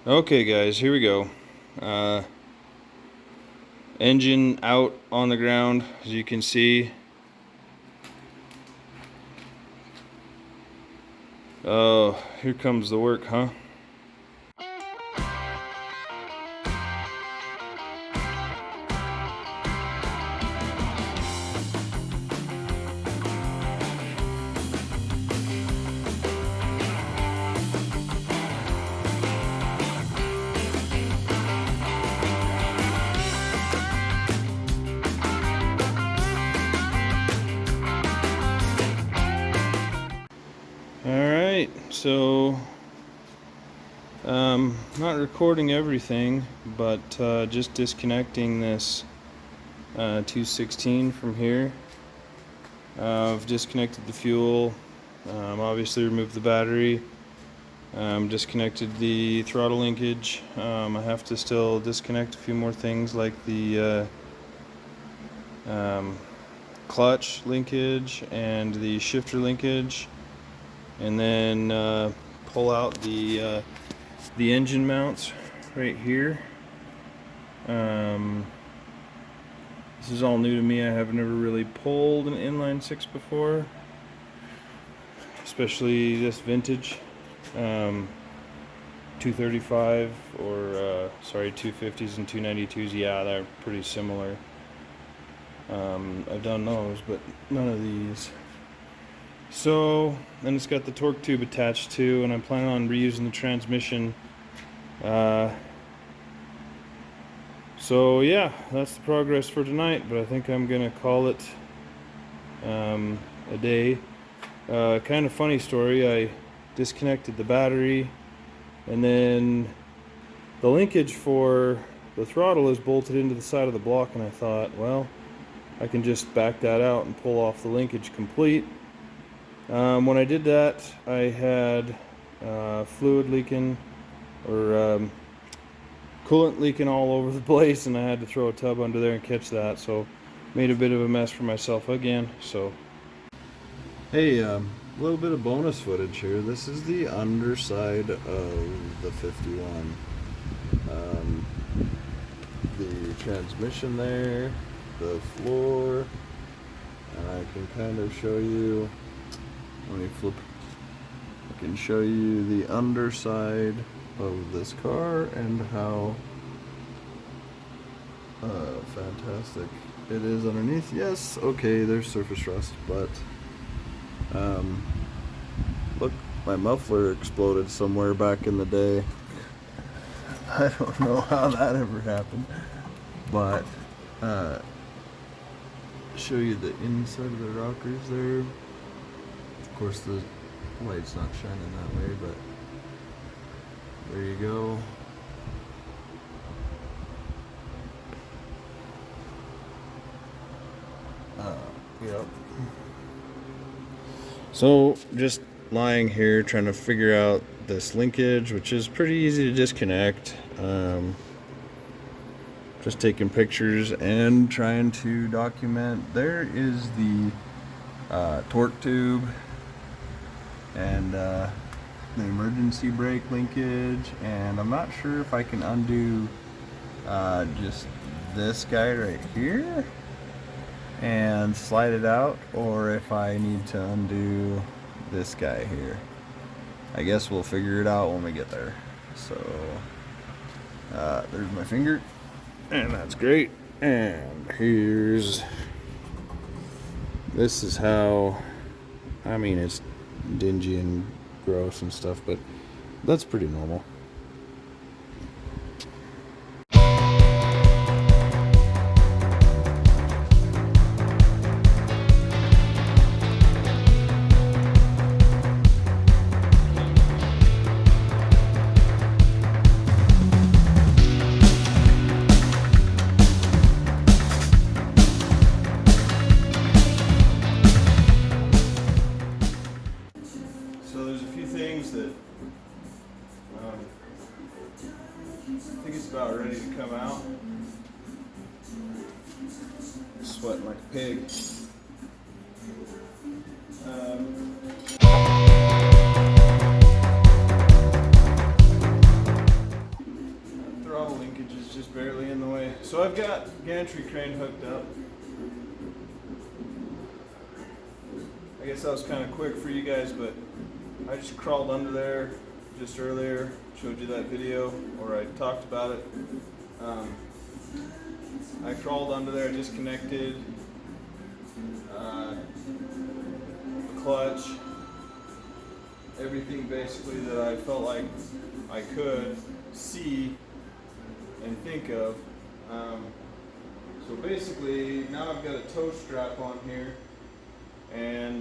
Okay guys, here we go. Engine out on the ground, as you can see. Oh, here comes the work, huh? Alright, so not recording everything, but just disconnecting this 216 from here. I've disconnected the fuel, obviously removed the battery, disconnected the throttle linkage. I have to still disconnect a few more things like the clutch linkage and the shifter linkage, and then pull out the engine mounts right here. This is all new to me. I have never really pulled an inline 6 before, especially this vintage 235 or 250s and 292s. Yeah, they're pretty similar. I've done those, but none of these. So, and it's got the torque tube attached too, and I'm planning on reusing the transmission. So yeah, that's the progress for tonight, but I think I'm gonna call it a day. Kind of funny story, I disconnected the battery, and then the linkage for the throttle is bolted into the side of the block, and I thought, well, I can just back that out and pull off the linkage complete. When I did that, I had fluid leaking, or coolant leaking all over the place, and I had to throw a tub under there and catch that, so made a bit of a mess for myself again. So hey, a little bit of bonus footage here. This is the underside of the 51. The transmission there, the floor, and I can kind of show you, let me flip, I can show you the underside of this car and how fantastic it is underneath. Yes, okay, there's surface rust, but look, my muffler exploded somewhere back in the day. I don't know how that ever happened, but show you the inside of the rockers there. Of course the light's not shining that way, but there you go. Yep. So just lying here trying to figure out this linkage, which is pretty easy to disconnect. Just taking pictures and trying to document. There is the torque tube and the emergency brake linkage, and I'm not sure if I can undo just this guy right here and slide it out, or if I need to undo this guy here. I guess we'll figure it out when we get there. So there's my finger, and that's great. And this is how, I mean, it's dingy and gross and stuff, but that's pretty normal. So there's a few things that I think it's about ready to come out. Sweating like a pig. Package is just barely in the way. So I've got gantry crane hooked up. I guess that was kind of quick for you guys, but I just crawled under there just earlier, showed you that video, or I talked about it. I crawled under there, disconnected the clutch, everything basically that I felt like I could see and think of. So basically now I've got a tow strap on here, and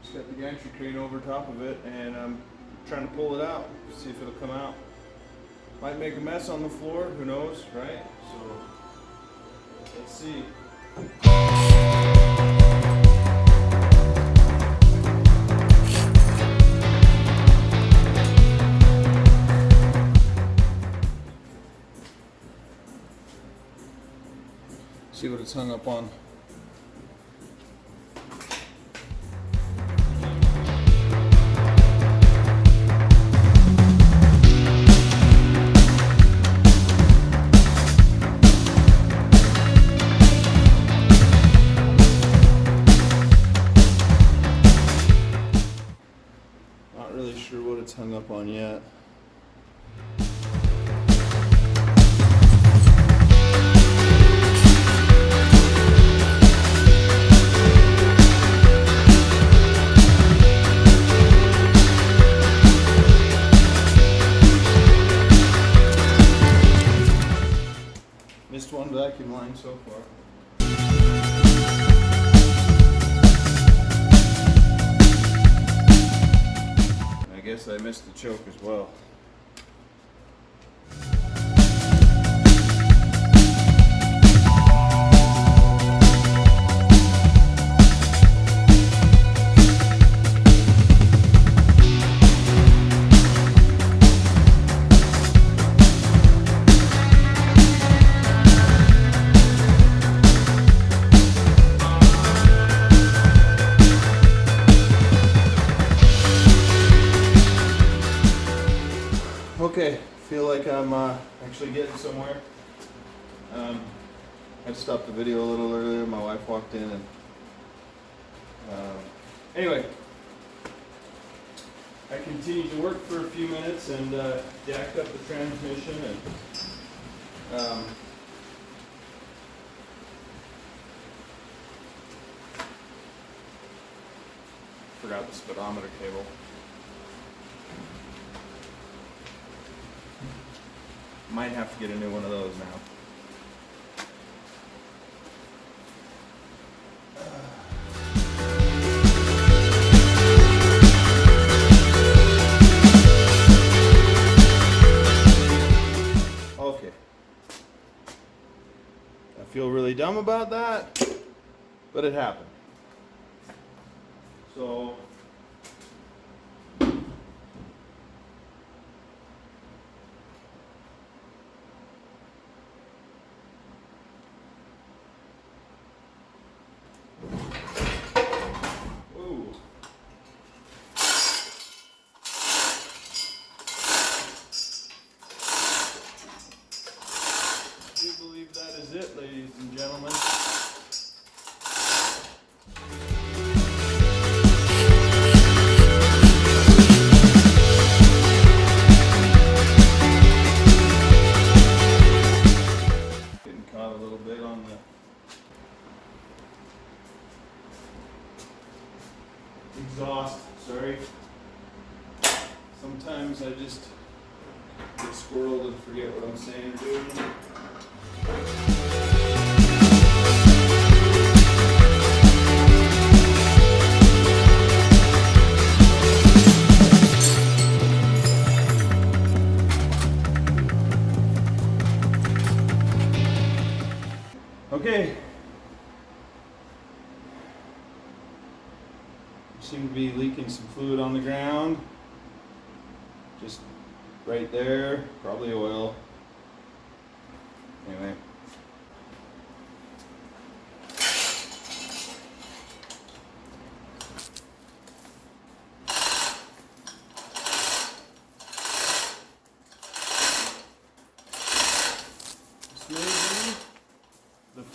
just got the gantry crane over top of it, and I'm trying to pull it out, see if it'll come out. Might make a mess on the floor, who knows, right? So let's see. See what it's hung up on. Not really sure what it's hung up on yet. Missed one vacuum line so far. I guess I missed the choke as well. Okay, feel like I'm actually getting somewhere. I stopped the video a little earlier. My wife walked in, and anyway, I continued to work for a few minutes and jacked up the transmission, and forgot the speedometer cable. Might have to get a new one of those now. Okay. I feel really dumb about that, but it happened. So I do believe that is it, ladies and gentlemen. Getting caught a little bit on the exhaust, sorry. Sometimes I just get squirreled and forget what I'm saying or doing. Okay. Seem to be leaking some fluid on the ground. Just right there, probably oil. Anyway.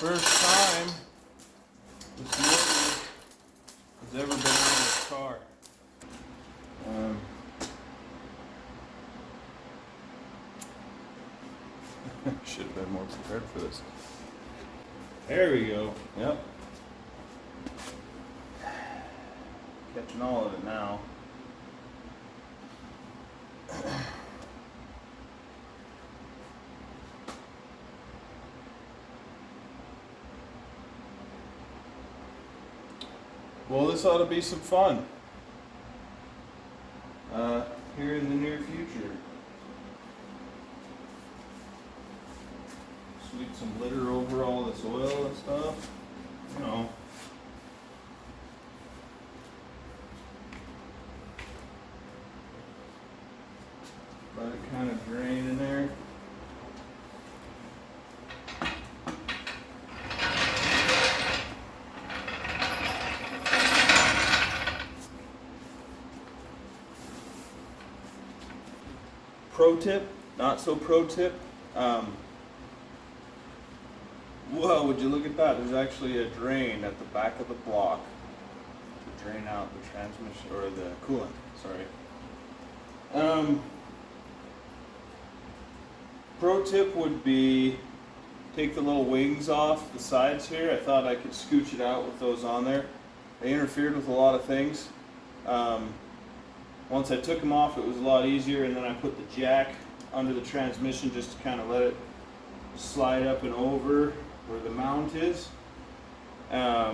first time this motor has ever been in this car. Should have been more prepared for this. There we go. Yep. Catching all of it now. Well, this ought to be some fun here in the near future. Sweep some litter over all this oil and stuff, you know. Let it kind of drain in there. Pro tip, not so pro tip. Well, would you look at that? There's actually a drain at the back of the block to drain out the transmission or the coolant. Sorry. Pro tip would be take the little wings off the sides here. I thought I could scooch it out with those on there. They interfered with a lot of things. Once I took them off, it was a lot easier, and then I put the jack under the transmission just to kind of let it slide up and over where the mount is. Yeah.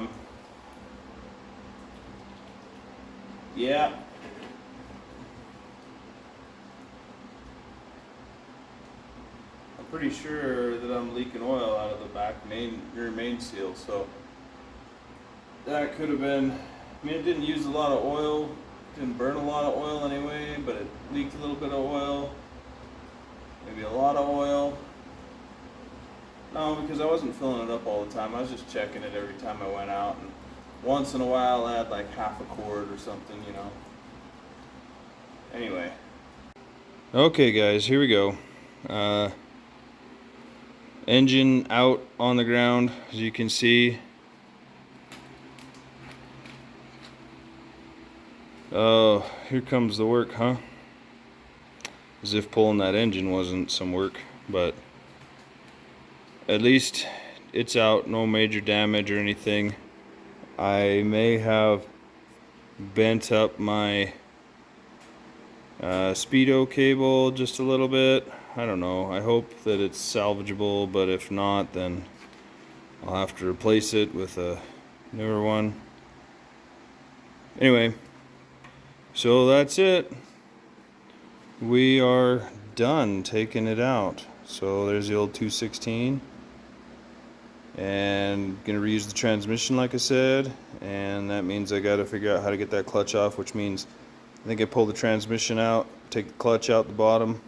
I'm pretty sure that I'm leaking oil out of the back rear main seal, so that could have been, I mean, it didn't use a lot of oil, didn't burn a lot of oil anyway, but it leaked a little bit of oil, maybe a lot of oil. No, because I wasn't filling it up all the time. I was just checking it every time I went out, and once in a while I had like half a quart or something, you know. Anyway. Okay guys, here we go. Engine out on the ground, as you can see. Oh, here comes the work, huh? As if pulling that engine wasn't some work, but at least it's out, no major damage or anything. I may have bent up my speedo cable just a little bit. I don't know. I hope that it's salvageable, but if not, then I'll have to replace it with a newer one. Anyway, so that's it. We are done taking it out. So there's the old 216. And gonna reuse the transmission like I said, and that means I gotta figure out how to get that clutch off, which means I think I pull the transmission out, take the clutch out the bottom.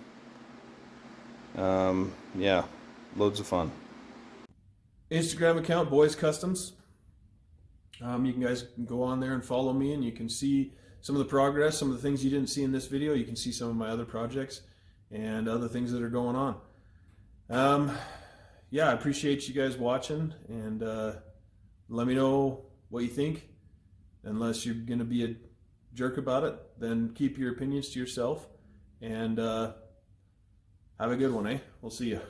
Yeah, loads of fun. Instagram account, Boys Customs. You guys can go on there and follow me, and you can see some of the progress, some of the things you didn't see in this video. You can see some of my other projects and other things that are going on. Yeah, I appreciate you guys watching, and let me know what you think. Unless you're going to be a jerk about it, then keep your opinions to yourself, and have a good one, eh? We'll see you.